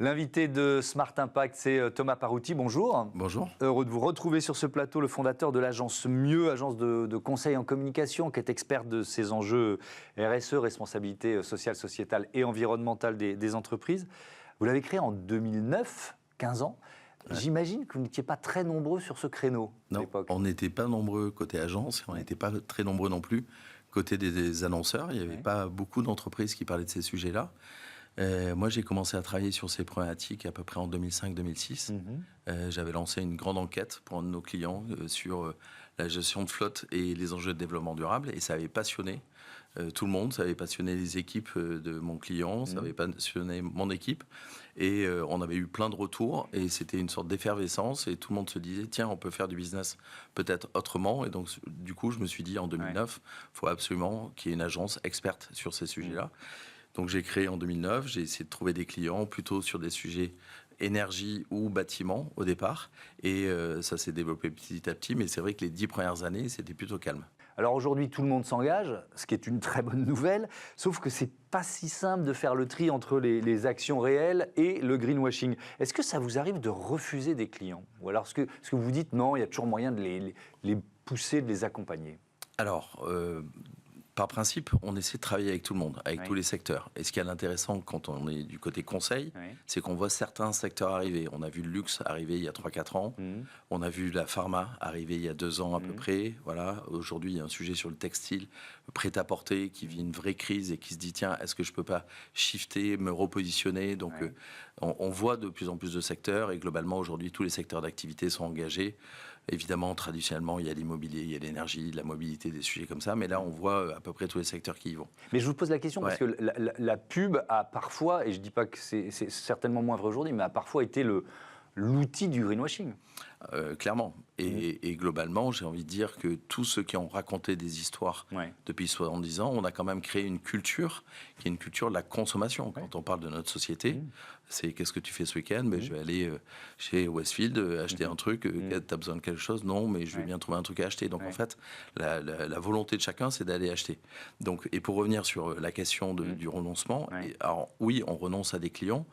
L'invité de Smart Impact, c'est Thomas Parouti. Bonjour. Bonjour. Heureux de vous retrouver sur ce plateau, le fondateur de l'agence Mieux, agence de conseil en communication, qui est experte de ces enjeux RSE, responsabilité sociale, sociétale et environnementale des entreprises. Vous l'avez créé en 2009, 15 ans. Ouais. J'imagine que vous n'étiez pas très nombreux sur ce créneau à l'époque. On n'était pas nombreux côté agence, et on n'était pas très nombreux non plus côté des annonceurs. Il n'y avait pas beaucoup d'entreprises qui parlaient de ces sujets-là. Moi, j'ai commencé à travailler sur ces problématiques à peu près en 2005-2006. J'avais lancé une grande enquête pour un de nos clients sur la gestion de flotte et les enjeux de développement durable. Et ça avait passionné tout le monde. Ça avait passionné les équipes de mon client. Ça avait passionné mon équipe. Et on avait eu plein de retours. Et c'était une sorte d'effervescence. Et tout le monde se disait, tiens, on peut faire du business peut-être autrement. Et donc, du coup, je me suis dit, en 2009, il faut absolument qu'il y ait une agence experte sur ces sujets-là. Donc j'ai créé en 2009, j'ai essayé de trouver des clients plutôt sur des sujets énergie ou bâtiment au départ. Et ça s'est développé petit à petit, mais c'est vrai que les 10 premières années, c'était plutôt calme. Alors aujourd'hui, tout le monde s'engage, ce qui est une très bonne nouvelle, sauf que c'est pas si simple de faire le tri entre les actions réelles et le greenwashing. Est-ce que ça vous arrive de refuser des clients? Ou alors est-ce que vous vous dites non, il y a toujours moyen de les pousser, de les accompagner? Alors, par principe, on essaie de travailler avec tout le monde, avec tous les secteurs. Et ce qui est intéressant quand on est du côté conseil, c'est qu'on voit certains secteurs arriver. On a vu le luxe arriver il y a 3-4 ans. On a vu la pharma arriver il y a 2 ans à peu près. Voilà. Aujourd'hui, il y a un sujet sur le textile, prêt-à-porter, qui vit une vraie crise et qui se dit, tiens, est-ce que je ne peux pas shifter, me repositionner? Donc, on voit de plus en plus de secteurs. Et globalement, aujourd'hui, tous les secteurs d'activité sont engagés. Évidemment, traditionnellement, il y a l'immobilier, il y a l'énergie, la mobilité, des sujets comme ça. Mais là, on voit à peu près tous les secteurs qui y vont. Mais je vous pose la question parce que la pub a parfois, et je ne dis pas que c'est certainement moins vrai aujourd'hui, mais a parfois été l'outil du greenwashing. Clairement. Et globalement, j'ai envie de dire que tous ceux qui ont raconté des histoires depuis 70 ans, on a quand même créé une culture qui est une culture de la consommation. Quand on parle de notre société, c'est qu'est-ce que tu fais ce week-end? Je vais aller chez Westfield acheter un truc. Tu as besoin de quelque chose? Non, mais je vais bien trouver un truc à acheter. Donc en fait, la volonté de chacun, c'est d'aller acheter. Donc, et pour revenir sur la question du renoncement, alors oui, on renonce à des clients.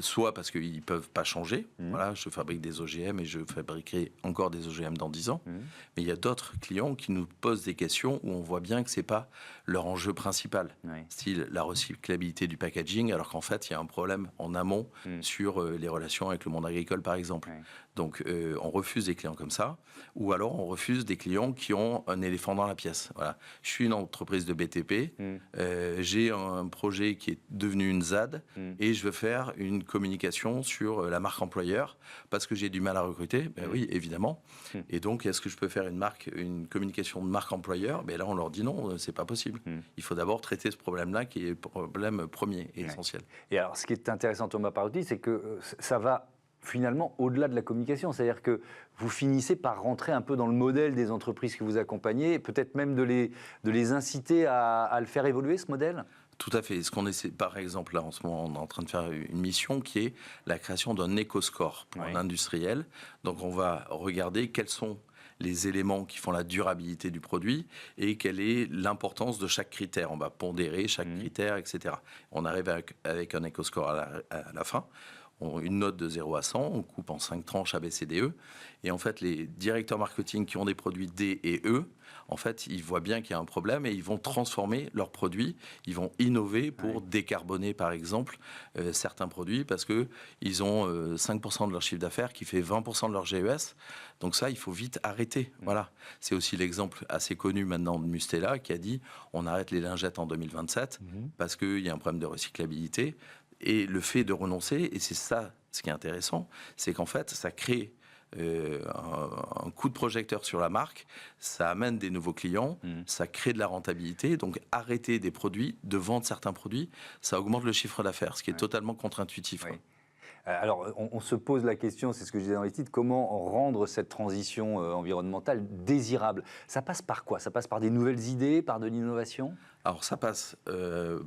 Soit parce qu'ils ne peuvent pas changer. Voilà, je fabrique des OGM et je fabriquerai encore des OGM dans 10 ans. Mais il y a d'autres clients qui nous posent des questions où on voit bien que ce n'est pas leur enjeu principal. Style la recyclabilité du packaging, alors qu'en fait, il y a un problème en amont sur les relations avec le monde agricole, par exemple. Donc, on refuse des clients comme ça. Ou alors, on refuse des clients qui ont un éléphant dans la pièce. Voilà. Je suis une entreprise de BTP. J'ai un projet qui est devenu une ZAD et je veux faire une communication sur la marque employeur parce que j'ai du mal à recruter. Ben oui, évidemment. Et donc, est-ce que je peux faire une communication de marque employeur? Ben là, on leur dit non, c'est pas possible. Il faut d'abord traiter ce problème-là qui est le problème premier et essentiel. Et alors, ce qui est intéressant, Thomas Parouti, c'est que ça va finalement au-delà de la communication. C'est-à-dire que vous finissez par rentrer un peu dans le modèle des entreprises que vous accompagnez et peut-être même de les inciter à le faire évoluer, ce modèle? Tout à fait. Ce qu'on essaie, par exemple, là, en ce moment, on est en train de faire une mission qui est la création d'un éco-score pour un industriel. Donc, on va regarder quels sont les éléments qui font la durabilité du produit et quelle est l'importance de chaque critère. On va pondérer chaque critère, etc. On arrive avec un éco-score à la fin. Une note de 0 à 100, on coupe en 5 tranches A, B, C, D, E. Et en fait, les directeurs marketing qui ont des produits D et E, en fait, ils voient bien qu'il y a un problème et ils vont transformer leurs produits. Ils vont innover pour décarboner, par exemple, certains produits parce qu'ils ont 5% de leur chiffre d'affaires qui fait 20% de leur GES. Donc ça, il faut vite arrêter. Voilà. C'est aussi l'exemple assez connu maintenant de Mustela qui a dit on arrête les lingettes en 2027 parce qu'il y a un problème de recyclabilité. Et le fait de renoncer, et c'est ça ce qui est intéressant, c'est qu'en fait, ça crée un coup de projecteur sur la marque, ça amène des nouveaux clients, ça crée de la rentabilité, donc arrêter des produits, de vendre certains produits, ça augmente le chiffre d'affaires, ce qui est totalement contre-intuitif. Alors, on se pose la question, c'est ce que je disais dans les titres, comment rendre cette transition environnementale désirable? Ça passe par quoi? Ça passe par des nouvelles idées, par de l'innovation? Alors, ça passe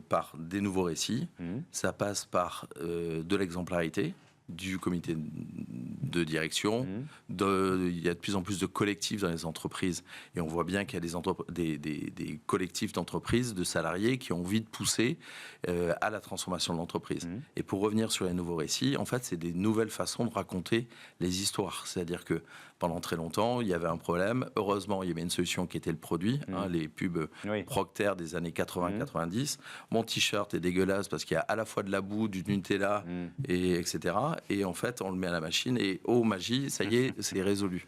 par des nouveaux récits, ça passe par de l'exemplarité. du comité de direction. Il y a de plus en plus de collectifs dans les entreprises. Et on voit bien qu'il y a des collectifs d'entreprises, de salariés qui ont envie de pousser à la transformation de l'entreprise. Et pour revenir sur les nouveaux récits, en fait, c'est des nouvelles façons de raconter les histoires. C'est-à-dire que pendant très longtemps, il y avait un problème. Heureusement, il y avait une solution qui était le produit. Les pubs Procter des années 80-90. Mon t-shirt est dégueulasse parce qu'il y a à la fois de la boue, du Nutella, etc. Et en fait, on le met à la machine et oh magie, ça y est, c'est résolu.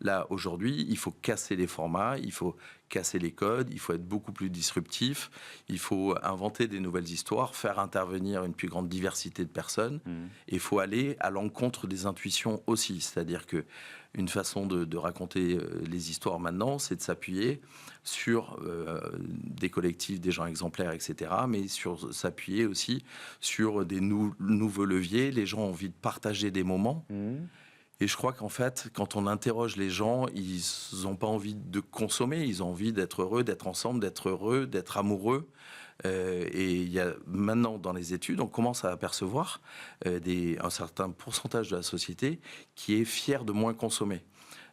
Là, aujourd'hui, il faut casser les formats, il faut casser les codes, il faut être beaucoup plus disruptif, il faut inventer des nouvelles histoires, faire intervenir une plus grande diversité de personnes. Et il faut aller à l'encontre des intuitions aussi. C'est-à-dire que une façon de raconter les histoires maintenant, c'est de s'appuyer sur des collectifs, des gens exemplaires, etc., mais s'appuyer aussi sur des nouveaux leviers. Les gens ont envie de partager des moments. Et je crois qu'en fait, quand on interroge les gens, ils n'ont pas envie de consommer, ils ont envie d'être heureux, d'être ensemble, d'être heureux, d'être amoureux. Et il y a maintenant dans les études, on commence à apercevoir un certain pourcentage de la société qui est fier de moins consommer.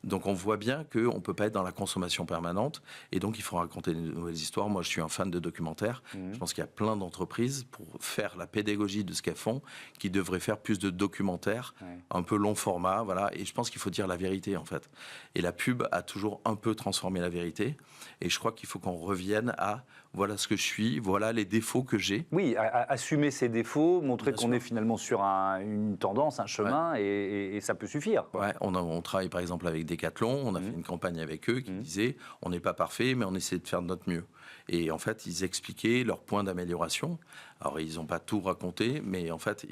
Donc on voit bien qu'on ne peut pas être dans la consommation permanente et donc il faut raconter de nouvelles histoires. Moi je suis un fan de documentaires. Je pense qu'il y a plein d'entreprises pour faire la pédagogie de ce qu'elles font qui devraient faire plus de documentaires, un peu long format. Voilà. Et je pense qu'il faut dire la vérité en fait. Et la pub a toujours un peu transformé la vérité. Et je crois qu'il faut qu'on revienne à voilà ce que je suis, voilà les défauts que j'ai. Oui, assumer ses défauts, montrer qu'on est finalement sur une tendance, un chemin, et ça peut suffire. Quoi. Ouais, on travaille par exemple avec Decathlon, on a fait une campagne avec eux qui disait on n'est pas parfait, mais on essaie de faire de notre mieux. Et en fait, ils expliquaient leurs points d'amélioration. Alors, ils n'ont pas tout raconté, mais en fait,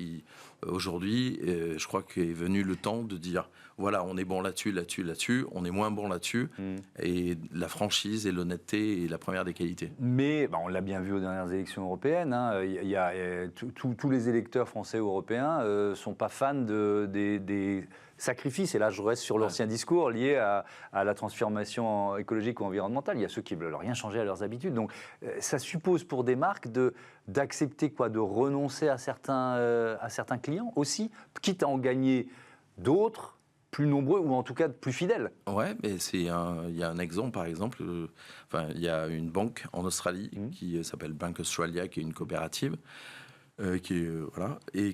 aujourd'hui, je crois qu'est venu le temps de dire voilà, on est bon là-dessus, là-dessus, là-dessus, on est moins bon là-dessus. Et la franchise et l'honnêteté est la première des qualités. Mais on l'a bien vu aux dernières élections européennes. Tous les électeurs français ou européens ne sont pas fans des sacrifices. Et là, je reste sur l'ancien discours lié à la transformation écologique ou environnementale. Il y a ceux qui ne veulent rien changer à leurs habitudes. Donc, ça suppose pour des marques d'accepter de renoncer à certains clients aussi, quitte à en gagner d'autres, plus nombreux ou en tout cas plus fidèles. Ouais, mais il y a un exemple, par exemple, il y a une banque en Australie qui s'appelle Bank Australia, qui est une coopérative, et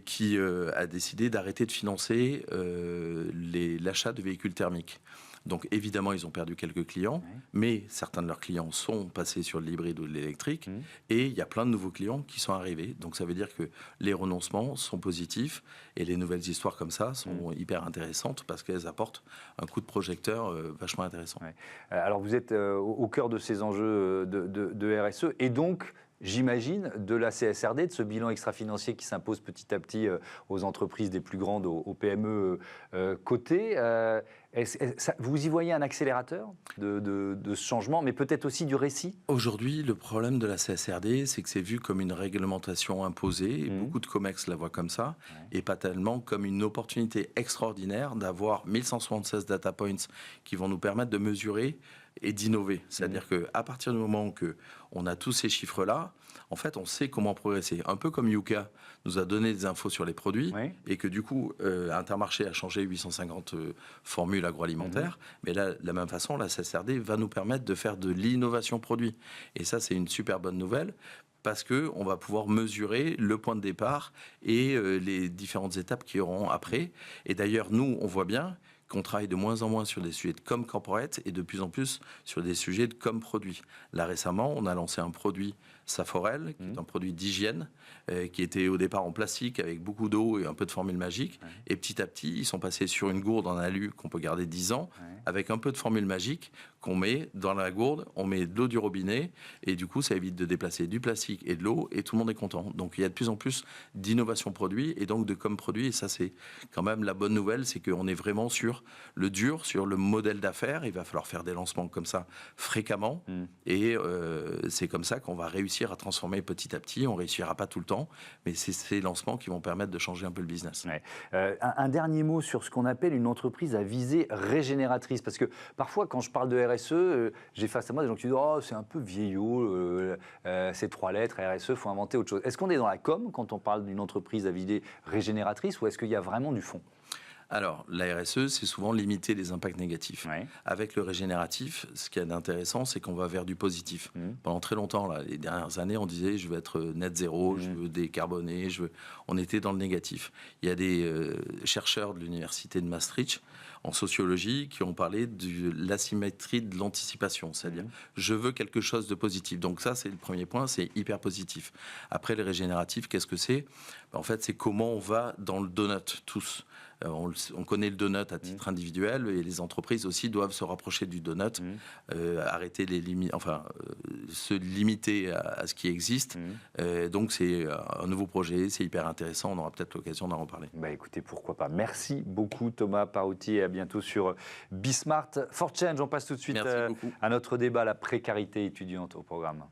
qui a décidé d'arrêter de financer l'achat de véhicules thermiques. Donc évidemment, ils ont perdu quelques clients, mais certains de leurs clients sont passés sur l'hybride ou l'électrique, et il y a plein de nouveaux clients qui sont arrivés. Donc ça veut dire que les renoncements sont positifs, et les nouvelles histoires comme ça sont hyper intéressantes parce qu'elles apportent un coup de projecteur vachement intéressant. Ouais. Alors vous êtes au cœur de ces enjeux de RSE, et donc j'imagine, de la CSRD, de ce bilan extra-financier qui s'impose petit à petit aux entreprises des plus grandes, aux PME cotées. Vous y voyez un accélérateur de ce changement, mais peut-être aussi du récit ? Aujourd'hui, le problème de la CSRD, c'est que c'est vu comme une réglementation imposée, et beaucoup de COMEX la voient comme ça, et pas tellement comme une opportunité extraordinaire d'avoir 1176 data points qui vont nous permettre de mesurer et d'innover. C'est-à-dire qu'à partir du moment qu'on a tous ces chiffres-là, en fait, on sait comment progresser. Un peu comme Yuka nous a donné des infos sur les produits, et que du coup, Intermarché a changé 850 formules agroalimentaires, mais là, de la même façon, la CSRD va nous permettre de faire de l'innovation produit. Et ça, c'est une super bonne nouvelle, parce qu'on va pouvoir mesurer le point de départ et les différentes étapes qui auront après. Et d'ailleurs, nous, on voit bien qu'on travaille de moins en moins sur des sujets de com corporate et de plus en plus sur des sujets de com produit. Là, récemment, on a lancé un produit Saforel, qui est un produit d'hygiène, qui était au départ en plastique avec beaucoup d'eau et un peu de formule magique. Et petit à petit, ils sont passés sur une gourde en alu qu'on peut garder 10 ans, avec un peu de formule magique qu'on met dans la gourde, on met de l'eau du robinet, et du coup, ça évite de déplacer du plastique et de l'eau, et tout le monde est content. Donc, il y a de plus en plus d'innovation produit, et donc de com produit, et ça, c'est quand même la bonne nouvelle, c'est qu'on est vraiment sur le dur, sur le modèle d'affaires. Il va falloir faire des lancements comme ça fréquemment, et c'est comme ça qu'on va réussir à transformer petit à petit. On ne réussira pas tout le temps, mais c'est ces lancements qui vont permettre de changer un peu le business. Un dernier mot sur ce qu'on appelle une entreprise à visée régénératrice, parce que parfois, quand je parle de RSE, j'ai face à moi des gens qui disent « Oh, c'est un peu vieillot, ces 3 lettres, RSE, il faut inventer autre chose ». Est-ce qu'on est dans la com quand on parle d'une entreprise à visée régénératrice ou est-ce qu'il y a vraiment du fond ? Alors, la RSE, c'est souvent limiter les impacts négatifs. Ouais. Avec le régénératif, ce qui est intéressant, c'est qu'on va vers du positif. Pendant très longtemps, là, les dernières années, on disait je veux être net zéro, je veux décarboner, on était dans le négatif. Il y a des chercheurs de l'université de Maastricht en sociologie qui ont parlé de l'asymétrie de l'anticipation, c'est-à-dire je veux quelque chose de positif. Donc ça, c'est le premier point, c'est hyper positif. Après, le régénératif, qu'est-ce que c'est ? En fait, c'est comment on va dans le donut tous. On connaît le donut à titre individuel et les entreprises aussi doivent se rapprocher du donut, arrêter les limites, enfin se limiter à ce qui existe. Donc c'est un nouveau projet, c'est hyper intéressant, on aura peut-être l'occasion d'en reparler. Bah écoutez, pourquoi pas. Merci beaucoup Thomas Parouti et à bientôt sur Bismart for Change. On passe tout de suite à notre débat, la précarité étudiante au programme.